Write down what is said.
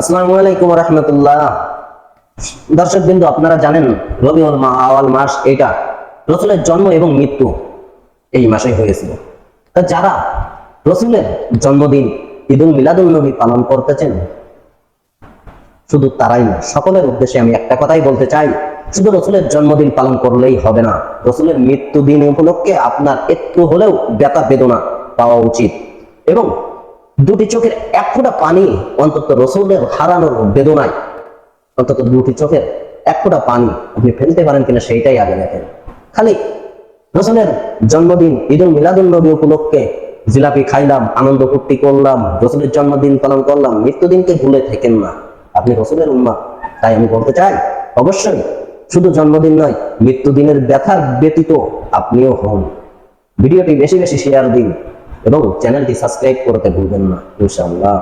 আসসালামু আলাইকুম রহমতুল্লাহ। দর্শক বিন্দু, আপনারা জানেন রবিউল আওয়াল মাস এটা রসুলের জন্ম এবং মৃত্যু এই মাসে হয়েছিল। তা যারা রসুলের জন্মদিন ঈদুল মিলাদুল নবী পালন করতেছেন, শুধু তারাই না, সকলের উদ্দেশ্যে আমি একটা কথাই বলতে চাই, শুধু রসুলের জন্মদিন পালন করলেই হবে না, রসুলের মৃত্যু দিন উপলক্ষে আপনার একটু হলেও ব্যথা বেদনা পাওয়া উচিত। এবং দুটি চোখের এক ফোঁটা পানি অন্তত রসুলের হারানোর বেদনায়, অন্তত দুটি চোখের এক ফোঁটা পানি আপনি ফেলতে পারেন কিনা সেইটাই আগে দেখেন। খালি রসুলের জন্মদিন ঈদুল মিলাদুল নবী উপলক্ষে জিলাপি খাইলাম, আনন্দ ফুর্তি করলাম, রসুলের জন্মদিন পালন করলাম, মৃত্যুদিনকে ভুলে থাকেন না, আপনি রসুলের উম্মাহ। তাই আমি বলতে চাই, অবশ্যই শুধু জন্মদিন নয়, মৃত্যুদিনের ব্যথার ব্যতীত আপনিও হন। ভিডিওটি বেশি বেশি শেয়ার দিন এবং চ্যানেলটি সাবস্ক্রাইব করতে ভুলবেন না ইনশাআল্লাহ।